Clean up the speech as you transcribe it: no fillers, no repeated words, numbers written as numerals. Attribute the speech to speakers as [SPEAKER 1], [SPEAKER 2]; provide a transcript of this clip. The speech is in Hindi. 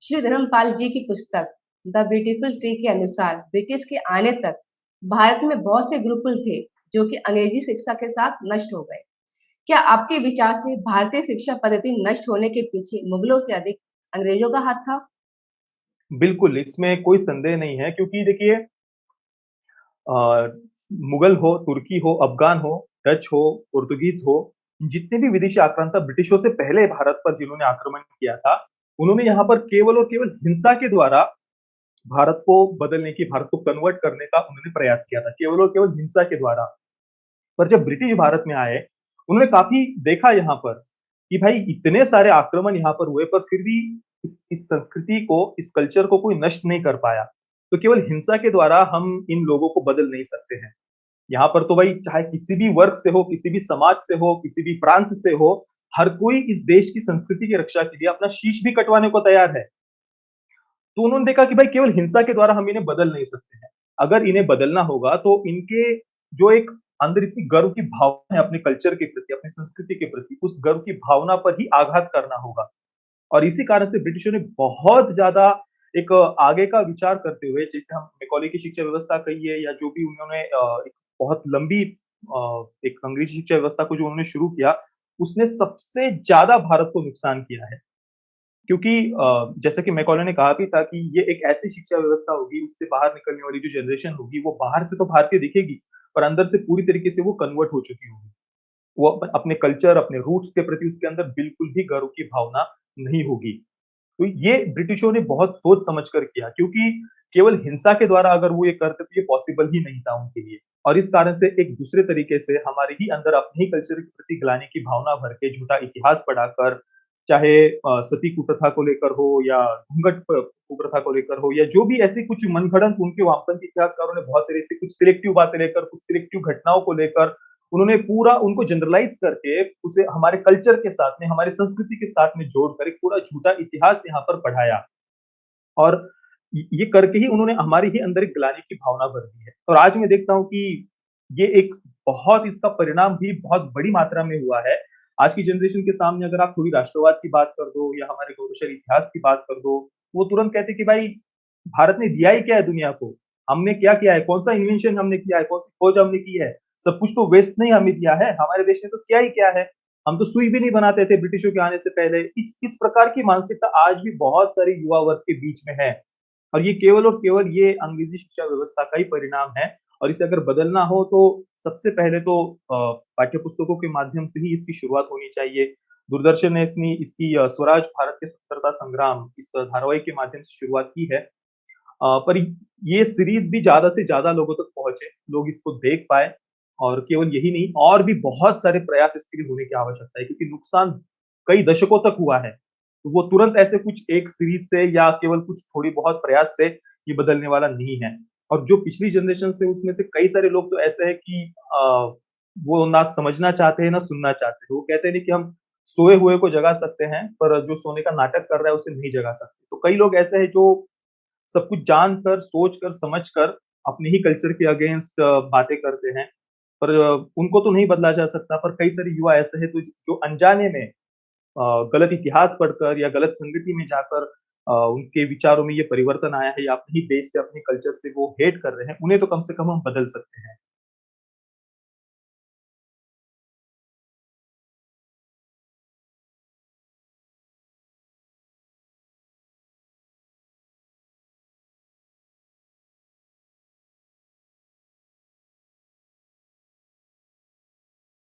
[SPEAKER 1] श्री धर्मपाल जी की पुस्तक द ब्यूटीफुल ट्री के अनुसार ब्रिटिश के आने तक भारत में बहुत से गुरुकुल थे जो कि अंग्रेजी शिक्षा के साथ नष्ट हो गए। क्या आपके विचार से भारतीय शिक्षा पद्धति नष्ट होने के पीछे मुगलों से अधिक अंग्रेजों का हाथ था?
[SPEAKER 2] बिल्कुल, इसमें कोई संदेह नहीं है क्योंकि देखिए अ, मुगल हो, तुर्की हो, अफ़गान हो, डच हो, पुर्तगीज़ हो, जितने भी विदेशी आक्रांता ब्रिटिशों से पहले भारत पर जिन्होंने आक्रमण किया था, उन्होंने यहाँ पर केवल और केवल हिंसा के द्वारा भारत को बदलने की, भारत को कन्वर्ट करने का उन्होंने प्रयास किया था, केवल और केवल हिंसा के द्वारा। पर जब ब्रिटिश भारत में आए, उन्होंने काफ़ी देखा यहाँ पर कि भाई इतने सारे आक्रमण यहाँ पर हुए पर फिर भी इस संस्कृति को, इस कल्चर को कोई नष्ट नहीं कर पाया। तो केवल हिंसा के द्वारा हम इन लोगों को बदल नहीं सकते हैं। यहाँ पर तो भाई चाहे किसी भी वर्ग से हो, किसी भी समाज से हो, किसी भी प्रांत से हो, हर कोई इस देश की संस्कृति की रक्षा के लिए अपना शीश भी कटवाने को तैयार है। तो उन्होंने देखा कि भाई केवल हिंसा के द्वारा हम इन्हें बदल नहीं सकते हैं। अगर इन्हें बदलना होगा तो इनके जो एक अंदर इतनी गर्व की भावना है अपने कल्चर के प्रति, अपनी संस्कृति के प्रति, उस गर्व की भावना पर ही आघात करना होगा। और इसी कारण से ब्रिटिशों ने बहुत ज़्यादा एक आगे का विचार करते हुए जैसे हम मैकॉले की शिक्षा व्यवस्था कहिए या जो भी उन्होंने एक बहुत लंबी एक अंग्रेजी शिक्षा व्यवस्था को जो उन्होंने शुरू किया, उसने सबसे ज़्यादा भारत को नुकसान किया है। क्योंकि जैसा कि मैकॉले ने कहा भी था कि ये एक ऐसी शिक्षा व्यवस्था होगी, उससे बाहर निकलने वाली जो जनरेशन होगी, वो बाहर से तो भारतीय दिखेगी, पर अंदर से पूरी तरीके से वो कन्वर्ट हो चुकी होगी। वो अपने कल्चर, अपने रूट्स के प्रति उसके अंदर बिल्कुल भी गर्व की भावना नहीं होगी। तो ये ब्रिटिशों ने बहुत सोच समझ कर किया क्योंकि केवल हिंसा के द्वारा अगर वो ये करते तो ये पॉसिबल ही नहीं था उनके लिए। और इस कारण से एक दूसरे तरीके से हमारे ही अंदर अपने ही कल्चर के प्रति गिलानी की भावना भर के झूठा इतिहास पढ़ाकर, चाहे सती कुप्रथा को लेकर हो या घूंघट कुप्रथा को लेकर हो या जो भी ऐसी कुछ मनगढ़ंत उनके वामपंथी इतिहासकारों ने बहुत सारी ऐसी कुछ सिलेक्टिव बातें लेकर, कुछ सिलेक्टिव घटनाओं को लेकर उन्होंने पूरा उनको जनरलाइज़ करके उसे हमारे कल्चर के साथ में, हमारी संस्कृति के साथ में जोड़कर एक पूरा झूठा इतिहास यहाँ पर पढ़ाया। और ये करके ही उन्होंने हमारे ही अंदर एक ग्लानि की भावना भर दी है। और आज मैं देखता हूँ कि ये एक बहुत इसका परिणाम भी बहुत बड़ी मात्रा में हुआ है। आज की जनरेशन के सामने अगर आप थोड़ी राष्ट्रवाद की बात कर दो या हमारे गौरवशाली इतिहास की बात कर दो, वो तुरंत कहते हैं कि भाई भारत ने दिया ही क्या है दुनिया को? हमने क्या किया है? कौन-सा इन्वेंशन हमने किया है? कौन-सी खोज हमने की है? सब कुछ तो वेस्ट ने ही हमें दिया है। हमारे देश ने तो किया ही क्या है? हम तो सुई भी नहीं बनाते थे ब्रिटिशों के आने से पहले। इस प्रकार की मानसिकता आज भी बहुत सारे युवा वर्ग के बीच में है। और ये केवल और केवल ये अंग्रेजी शिक्षा व्यवस्था का ही परिणाम है और इसे अगर बदलना हो तो सबसे पहले तो पाठ्य पुस्तकों के माध्यम से ही इसकी शुरुआत होनी चाहिए। दूरदर्शन ने इसकी स्वराज भारत के स्वतंत्रता संग्राम इस धारावाहिक के माध्यम से शुरुआत की है। पर ये सीरीज़ भी ज़्यादा से ज़्यादा लोगों तक पहुँचे, लोग इसको देख पाएँ और केवल यही नहीं और भी बहुत सारे प्रयास इसके लिए होने की आवश्यकता है क्योंकि नुकसान कई दशकों तक हुआ है। तो वो तुरंत ऐसे कुछ एक सीरीज़ से या केवल कुछ थोड़ी बहुत प्रयास से ये बदलने वाला नहीं है। और जो पिछली जनरेशन से उसमें से कई सारे लोग तो ऐसे हैं कि वो ना समझना चाहते हैं, ना सुनना चाहते हैं। वो कहते हैं कि हम सोए हुए को जगा सकते हैं, पर जो सोने का नाटक कर रहा है उसे नहीं जगा सकते। तो कई लोग ऐसे हैं जो सब कुछ जानकर, सोचकर, समझकर अपने ही कल्चर के अगेंस्ट बातें करते हैं। पर उनको तो नहीं बदला जा सकता, पर कई सारे युवा ऐसे हैं तो जो अनजाने में गलत इतिहास पढ़कर या गलत संगति में जाकर उनके विचारों में ये परिवर्तन आया है या अपने ही देश से, अपने कल्चर से वो हेट कर रहे हैं, उन्हें तो कम से कम हम बदल सकते हैं।